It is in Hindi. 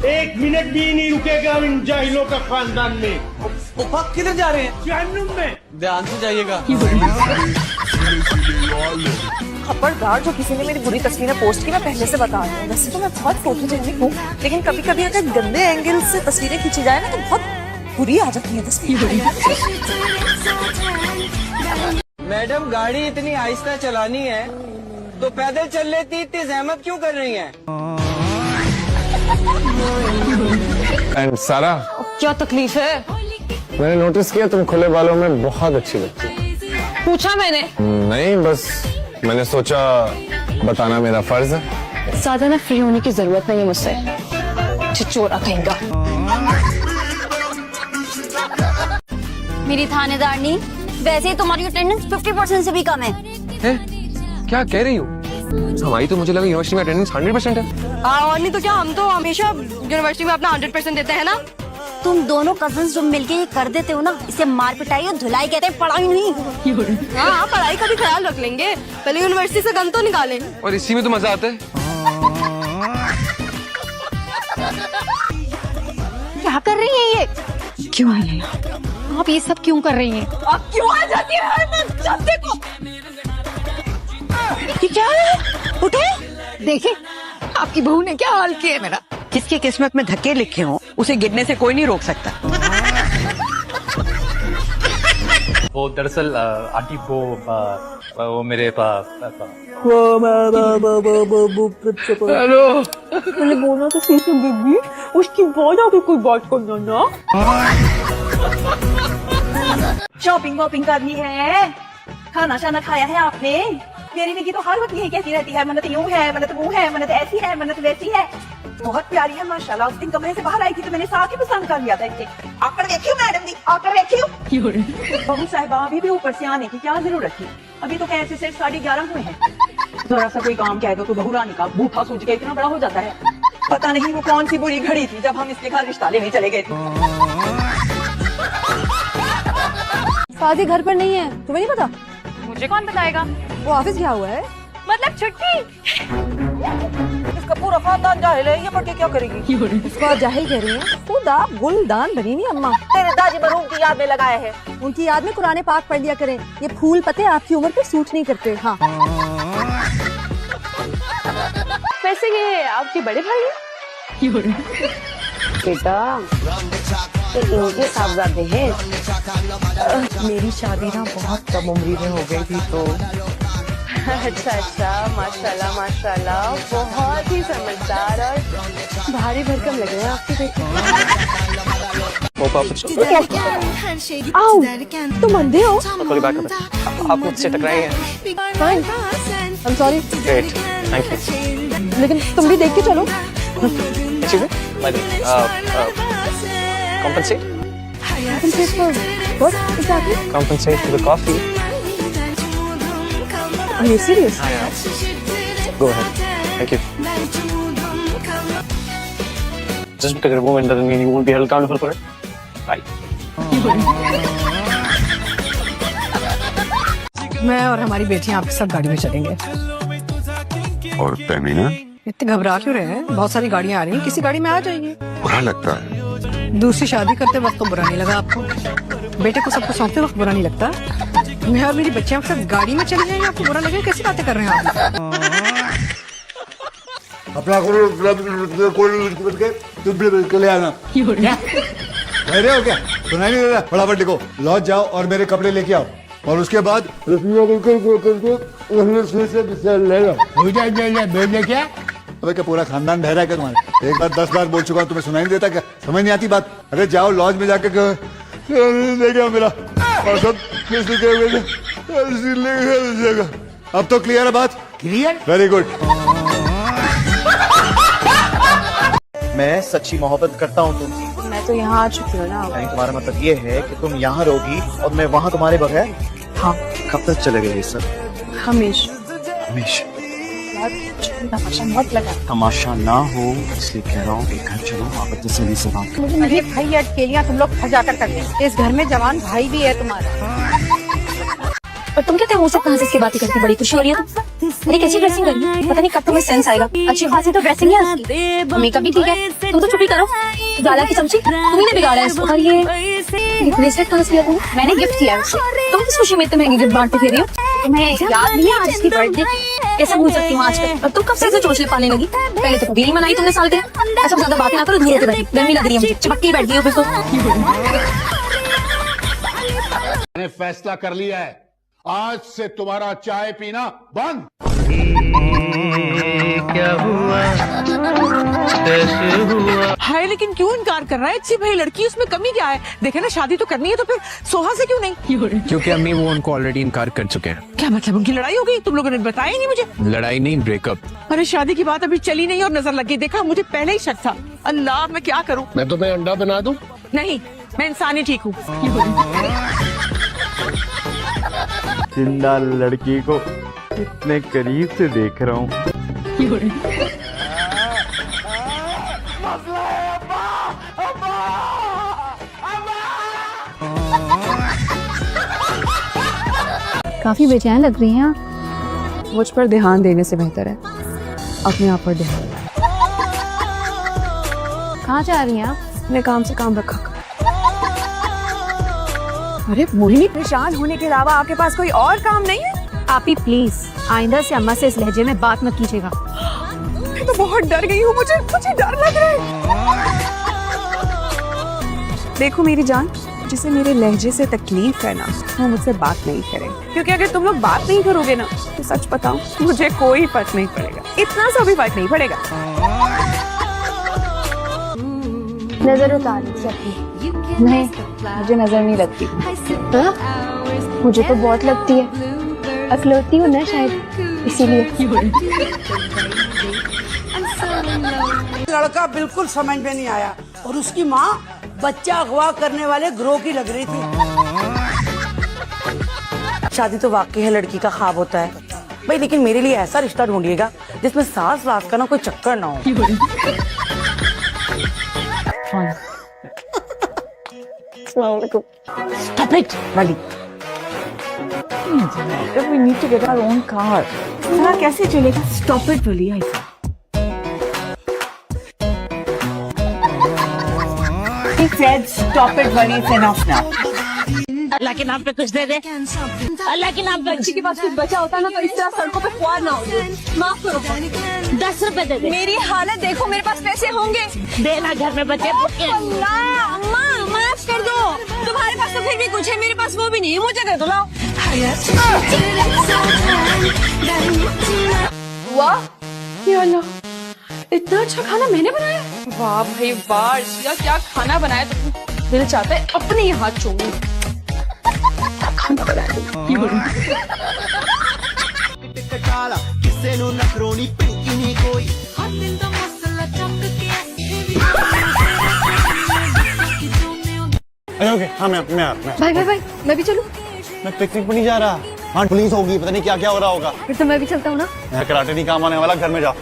1 मिनट भी नहीं रुकेगा इन जाहिलों का खानदान में। उफक किधर जा रहे हैं? जहन्नुम में। ध्यान से जाइएगा। खबरदार, जो किसी ने मेरी बुरी तस्वीरें पोस्ट की मैं पहले से बता रही हूँ। वैसे तो मैं बहुत फोटोजेनिक हूँ, लेकिन कभी कभी अगर गंदे एंगल से तस्वीरें खींची जाए ना तो बहुत बुरी आ जाती है तस्वीरें। मैडम गाड़ी इतनी आहिस्ता चलानी है तो पैदल चल लेती, इतनी जहमत क्यों कर रही हैं? एंड सारा, क्या तकलीफ है? मैंने नोटिस किया तुम खुले बालों में बहुत अच्छी लगती हो। पूछा मैंने? नहीं, बस मैंने सोचा बताना मेरा फर्ज है। ज्यादा ना फ्री होने की जरूरत नहीं है मुझसे, छिचोरा कहेगा। मेरी थानेदारनी, वैसे ही तुम्हारी अटेंडेंस 50% से भी कम है। क्या कह रही हो? हमारी तो मुझे लगा यूनिवर्सिटी में अटेंडेंस 100% है। और नहीं तो क्या, हम तो हमेशा यूनिवर्सिटी में अपना 100% देते हैं ना। तुम दोनों कजन्स जो मिलके ये कर देते हो ना, इसे मार पिटाई और धुलाई कहते हैं, पढ़ाई नहीं। हाँ, पढ़ाई का भी ख्याल रख लेंगे, पहले यूनिवर्सिटी से गन तो निकालें। और इसी में तो मजा आता है। क्या कर रही है ये? क्यों आई है आप? ये सब क्यों कर रही हैं? आप क्यों आ जाती है? जब देखो ये क्या है? उठे देखिए आपकी बहू ने क्या हाल किया है मेरा। जिसकी किस्मत में धक्के लिखे हों उसे गिरने से कोई नहीं रोक सकता। वो दरअसल आंटी वो मेरे हेलो, मैंने बोला तो सही सुन दीदी, उसकी बाद आके कोई बात करना ना। शॉपिंग वॉपिंग करनी है, खाना शाना खाया है आपने? मेरी निकी तो हर वक्त यही कहती रहती है, मन्नत यूं है, मन्नत वो है, मन्नत ऐसी है, मन्नत वैसी है। बहुत प्यारी है माशाल्लाह। उस दिन कमरे से बाहर आई थी तो मैंने साथ ही पसंद कर लिया था इसे। आकर देखियो मैडम जी, आकर देखियो। बहू साहिबा अभी भी ऊपर से आने की क्या जरूरत थी? अभी तो कैसे सिर्फ 11:30 हुए हैं। जरा सा कोई काम कहेगा तो बहू रानी का बूथा सूझ के इतना बड़ा हो जाता है। पता नहीं वो कौन सी बुरी घड़ी थी जब हम इसके घर रिश्ता लेने चले गए थे। शादी घर पर नहीं है, तुम्हें नहीं पता? मुझे कौन बताएगा? वो ऑफिस गया हुआ है। मतलब छुट्टी? इसका पूरा खानदान जाहिल है, ये पढ़ के क्या करेगी? उसको आप जाहिल कह रही हैं? खुद आप गुलदान बनी नहीं अम्मा। तेरे दादी मरहूम की याद में लगाए हैं। उनकी याद में कुरान पाक पढ़ लिया करें। ये फूल पत्ते आपकी उम्र पे सूट नहीं करते। हाँ, वैसे ये आपके बड़े भाई हैं? बेटा इनके साहबजादे हैं। मेरी शादी ना बहुत कम उम्री में हो गई थी तो। अच्छा, माशाल्लाह माशाल्लाह, बहुत ही समझदार और भारी भरकम लग रहे हैं आपके बेटे। आओ, तुम अंधे हो? आप मुझसे टकराए हैं। I am sorry. Great, thank you. लेकिन तुम भी देख के चलो। Compensate? Compensate for what exactly? Compensate for the coffee. Are you serious? Go ahead. Thank you. Just because a woman doesn't mean you won't be held accountable for it. Bye. मैं और हमारी बेटियां आपके साथ गाड़ी में चलेंगे। और तमीना, इतने घबरा क्यों रहे हैं? बहुत सारी गाड़ियां आ रही हैं, किसी गाड़ी में आ जाइए। बुरा लगता है। दूसरी शादी करते वक्त तो बुरा नहीं लगा आपको, बेटे को सबको सौंपते वक्त बुरा नहीं लगता। मैं और मेरी बच्चियां के साथ गाड़ी में चले जाएंगे, आपको बुरा लगेगा? कैसी बातें कर रहे हैं आप? अपना कोई ले आना। अरे हो क्या सुनाई नहीं दे रहा? फटाफट लिखो, लौट जाओ और मेरे कपड़े लेके आओ और उसके बाद क्या? अबे क्या पूरा खानदान बहरा है क्या तुम्हारे? एक बार 10 बार बोल चुका हूँ, तुम्हें सुनाई नहीं देता क्या? समझ नहीं आती बात? अरे जाओ लॉज में जाके लेके आओ मेरा और सब अब तो क्लियर है बात? Clear, very good. मैं सच्ची मोहब्बत करता हूँ तुमसे। मैं तो यहाँ आ चुकी हूँ ना। नहीं, तुम्हारा मतलब ये है कि तुम यहाँ रहोगी और मैं वहाँ तुम्हारे बगैर? हाँ। कब तक चलेगा ये सब? हमेशा। हमेशा? तमाशा बहुत लगा। तमाशा ना हो इसलिए कह रहा हूँ कि घर चलो, आप तसल्ली से बात करो। अरे भाई अटकेलियां तुम लोग फजा कर करते हैं। इस घर में जवान भाई भी है तुम्हारा। और तुम क्या मुझसे कहाँ से इसकी बातें करती, बड़ी खुशी हो रही है तुम? अरे कैसी ड्रेसिंग करी है? पता नहीं कब तुम्हें सेंस आएगा। अच्छी खासी तो ड्रेसिंग है उसकी, मेकअप भी ठीक है। तुम तो चुप ही करो, गाला की चमची तुम्ही ने बिगाड़ा है इसको। और ये ब्रेसलेट कहाँ से लिया तुमने? मैंने गिफ्ट किया है उसे। तुम किस खुशी में इतने महंगे गिफ्ट बांटते फिर रही हो? तुम्हें याद नहीं है आज इसकी बर्थडे? कैसे भूल सकती हूँ आज तक? और तुम कब से ऐसे चोचले पाने लगी? पहले तो कभी नहीं मनाई तुमने साल के। ऐसा ज्यादा बातें ना करो, दूर होकर बैठी, गर्मी लग रही है मुझे, चिपक के बैठ गई हो फिर तो। मैंने फैसला कर लिया है, आज से तुम्हारा चाय पीना बंद। हाय, लेकिन क्यों इनकार कर रहा है? अच्छी भाई लड़की, उसमें कमी क्या है? देखे ना, शादी तो करनी है तो फिर सोहा से क्यों नहीं? क्योंकि अम्मी वो उनको ऑलरेडी इनकार कर चुके हैं। क्या मतलब, उनकी लड़ाई हो गई? तुम लोगों ने बताया ही नहीं मुझे। लड़ाई नहीं, ब्रेकअप। अरे शादी की बात अभी चली नहीं और नजर लग गई। देखा, मुझे पहले ही शक था। अल्लाह, मैं क्या करूं? मैं तुम्हें अंडा बना दूं? नहीं, मैं इंसान ही ठीक हूँ। जिंदा लड़की को इतने करीब से देख रहा हूँ। काफी बेचैन लग रही हैं। मुझ पर ध्यान देने से बेहतर है अपने आप पर ध्यान देना। कहाँ जा रही हैं आप? अपने काम से काम रखा कर। अरे मोहिनी, परेशान होने के अलावा आपके पास कोई और काम नहीं है? आप ही प्लीज आइंदा से अम्मा से इस लहजे में बात मत कीजिएगा। मैं तो बहुत डर गई हूँ, मुझे डर लग रहा है। देखो मेरी जान, जिसे मेरे लहजे से तकलीफ है ना, वो मुझसे बात नहीं करे, क्योंकि अगर तुम लोग बात नहीं करोगे ना, तो सच बताऊं, मुझे कोई फर्क नहीं पड़ेगा, इतना सा भी फर्क नहीं पड़ेगा। नजर उतार लीजिए अपनी। नहीं, मुझे नजर नहीं लगती। हाँ? मुझे तो बहुत लगती है, अकलौती हूँ ना शायद, इसीलिए। लड़का बिल्कुल समझ में नहीं आया और उसकी माँ बच्चा अगवा करने वाले ग्रोह की लग रही थी। शादी तो वाकई है लड़की का ख्वाब होता है भाई, लेकिन मेरे लिए ऐसा रिश्ता ढूंढिएगा जिसमें सास वास का ना कोई चक्कर ना हो। Stop it, वाली। We need to get our own car. इतना कैसे चलेगा? Stop it, वाली ऐसा। He said, "Stop it, वाली, it's enough now." अल्लाह के नाम पे कुछ दे दे, अल्लाह के नाम पे। किसी के पास कुछ बचा होता ना तो इस तरह सड़कों पे ख्वार ना होते। माफ करो, 10 रुपए दे दे। मेरी हालत देखो, मेरे पास पैसे होंगे। देना, घर में बच्चे भूखे। अल्लाह, अम्मा माफ कर दो। तुम्हारे पास तो फिर भी कुछ है, मेरे पास वो भी नहीं है, मुझे दे दो, लाओ। वाह, या अल्लाह, इतना अच्छा खाना मैंने बनाया। वाह भाई वाह, अर्शिया क्या खाना बनाया तुमने। दिल चाहता है अपने ही हाथ चूमूं। खाना बनाया ओके, हाँ मैं भाई भाई भाई, मैं भी चलूं? मैं पिकनिक पर नहीं जा रहा। वहाँ पुलिस होगी, पता नहीं क्या क्या हो रहा होगा। फिर तो मैं भी चलता हूँ ना। कराटे नहीं काम आने वाला, घर में जाओ।